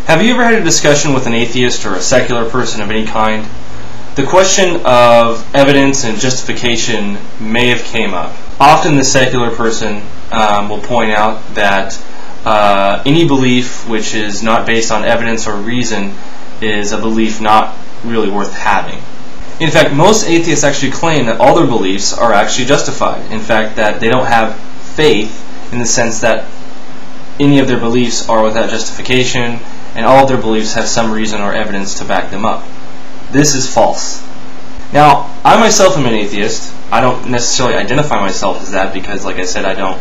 Have you ever had a discussion with an atheist or a secular person of any kind? The question of evidence and justification may have came up. Often the secular person will point out that any belief which is not based on evidence or reason is a belief not really worth having. In fact, most atheists actually claim that all their beliefs are actually justified. In fact, that they don't have faith in the sense that any of their beliefs are without justification, and all of their beliefs have some reason or evidence to back them up. This is false. Now, I myself am an atheist. I don't necessarily identify myself as that because, like I said, I don't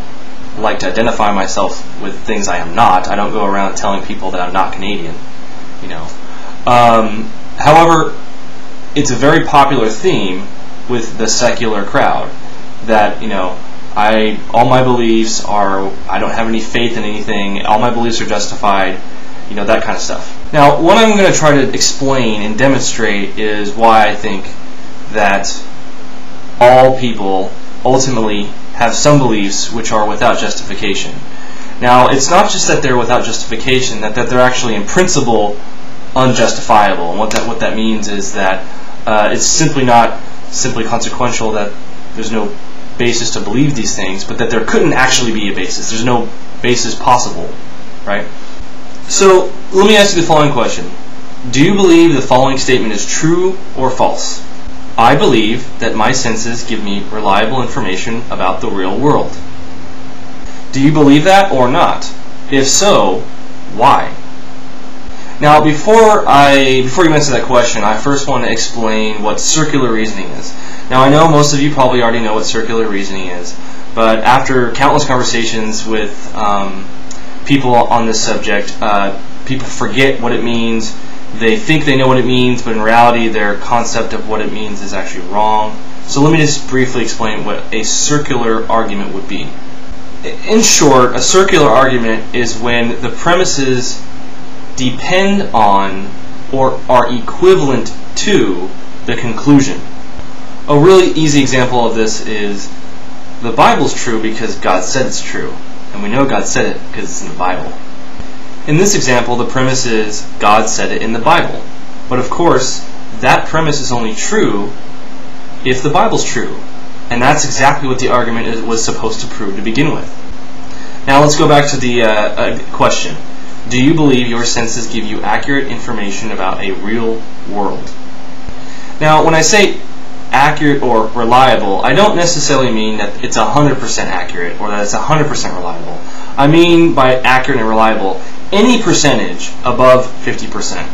like to identify myself with things I am not. I don't go around telling people that I'm not Canadian, you know. However, it's a very popular theme with the secular crowd that, you know, all my beliefs are, I don't have any faith in anything, all my beliefs are justified, you know, that kind of stuff. Now, what I'm going to try to explain and demonstrate is why I think that all people ultimately have some beliefs which are without justification. Now, it's not just that they're without justification, that they're actually in principle unjustifiable. And what that means is that it's simply not simply consequential that there's no basis to believe these things, but that there couldn't actually be a basis. There's no basis possible, right? So, let me ask you the following question. Do you believe the following statement is true or false? I believe that my senses give me reliable information about the real world. Do you believe that or not? If so, why? Now, before you answer that question, I first want to explain what circular reasoning is. Now, I know most of you probably already know what circular reasoning is, but after countless conversations with people on this subject, people forget what it means. They think they know what it means, but in reality their concept of what it means is actually wrong. So let me just briefly explain what a circular argument would be. In short, a circular argument is when the premises depend on or are equivalent to the conclusion. A really easy example of this is the Bible's true because God said it's true, and we know God said it because it's in the Bible. In this example, the premise is God said it in the Bible. But of course, that premise is only true if the Bible's true. And that's exactly what the argument was supposed to prove to begin with. Now let's go back to the question. Do you believe your senses give you accurate information about a real world? Now, when I say accurate or reliable, I don't necessarily mean that it's 100% accurate or that it's 100% reliable. I mean by accurate and reliable, any percentage above 50%.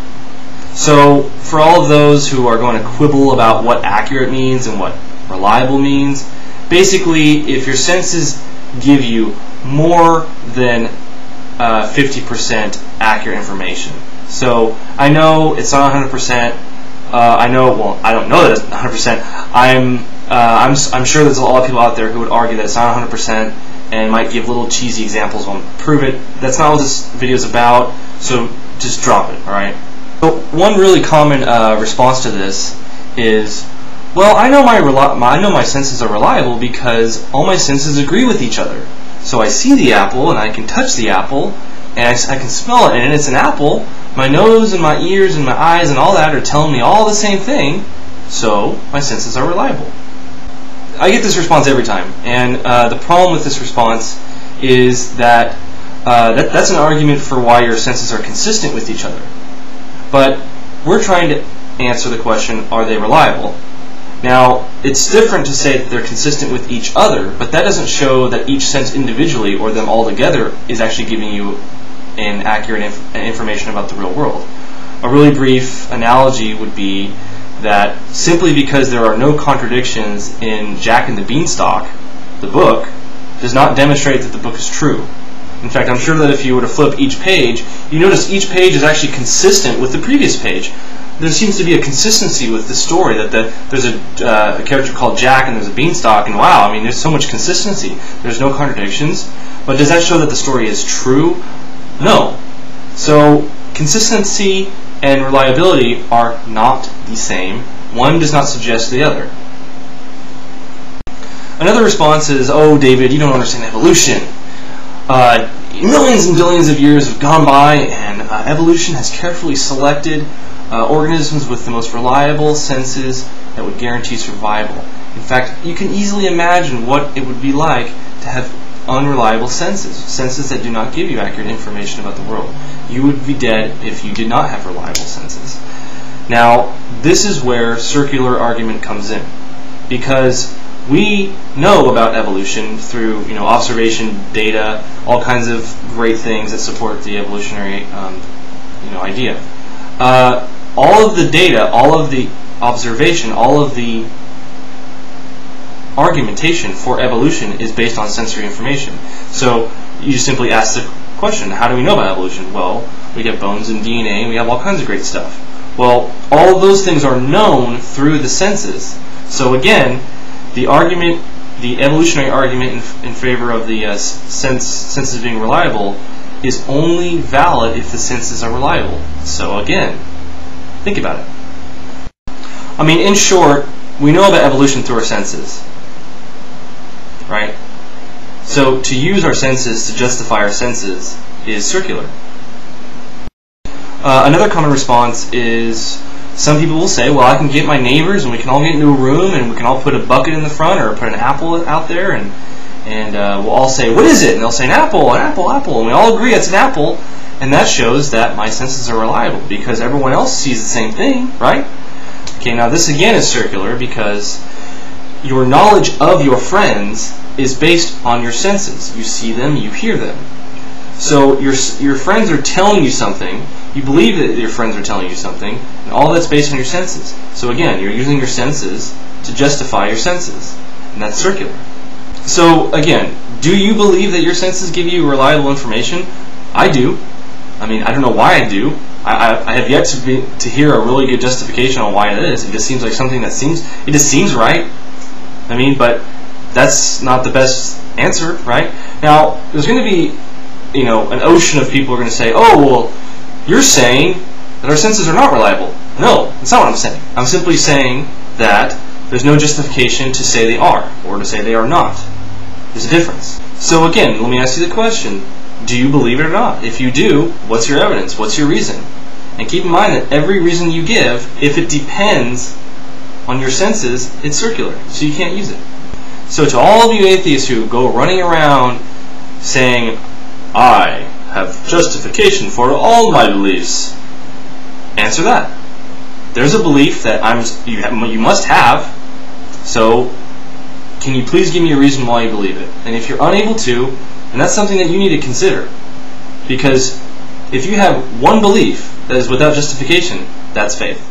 So for all of those who are going to quibble about what accurate means and what reliable means, basically if your senses give you more than 50% accurate information. So I know it's not 100%. I don't know that it's 100%. I'm sure there's a lot of people out there who would argue that it's not 100% and might give little cheesy examples on prove it. That's not what this video is about, so just drop it, alright? So one really common response to this is, well, I know my senses are reliable because all my senses agree with each other. So I see the apple and I can touch the apple and I can smell it and it's an apple. My nose and my ears and my eyes and all that are telling me all the same thing, so my senses are reliable. I get this response every time, and the problem with this response is that that's an argument for why your senses are consistent with each other. But we're trying to answer the question, are they reliable? Now, it's different to say that they're consistent with each other, but that doesn't show that each sense individually or them all together is actually giving you an accurate information about the real world. A really brief analogy would be that simply because there are no contradictions in Jack and the Beanstalk, the book, does not demonstrate that the book is true. In fact, I'm sure that if you were to flip each page, you notice each page is actually consistent with the previous page. There seems to be a consistency with the story, that there's a character called Jack and there's a beanstalk, and wow, I mean, there's so much consistency. There's no contradictions. But does that show that the story is true? No. So, consistency and reliability are not the same. One does not suggest the other. Another response is, oh, David, you don't understand evolution. millions and billions of years have gone by, and evolution has carefully selected organisms with the most reliable senses that would guarantee survival. In fact, you can easily imagine what it would be like to have unreliable senses that do not give you accurate information about the world. You would be dead if you did not have reliable senses. Now, this is where circular argument comes in, because we know about evolution through observation, data, all kinds of great things that support the evolutionary idea. All of the data, all of the observation, all of the argumentation for evolution is based on sensory information. So you simply ask the question, how do we know about evolution? Well, we have bones and DNA, and we have all kinds of great stuff. Well, all of those things are known through the senses. So again, the evolutionary argument in favor of the senses being reliable is only valid if the senses are reliable. So again, think about it. I mean, in short, we know about evolution through our senses, right? So to use our senses to justify our senses is circular. Another common response is some people will say, well, I can get my neighbors and we can all get into a room and we can all put a bucket in the front or put an apple out there and we'll all say, what is it? And they'll say, an apple, and we all agree it's an apple, and that shows that my senses are reliable because everyone else sees the same thing, right? Okay, now this again is circular because your knowledge of your friends is based on your senses. You see them, you hear them. So your friends are telling you something, you believe that your friends are telling you something, and all that's based on your senses. So again, you're using your senses to justify your senses, and that's circular. So again, do you believe that your senses give you reliable information? I do. I mean, I don't know why I do. I have yet to hear a really good justification on why it is. It just seems like something that just seems right. I mean, but that's not the best answer, right? Now, there's going to be an ocean of people are going to say, oh, well, you're saying that our senses are not reliable. No, that's not what I'm saying. I'm simply saying that there's no justification to say they are, or to say they are not. There's a difference. So again, let me ask you the question, do you believe it or not? If you do, what's your evidence? What's your reason? And keep in mind that every reason you give, if it depends on your senses, it's circular, so you can't use it. So to all of you atheists who go running around saying, I have justification for all my beliefs, answer that. There's a belief that you must have, so can you please give me a reason why you believe it? And if you're unable to, then that's something that you need to consider. Because if you have one belief that is without justification, that's faith.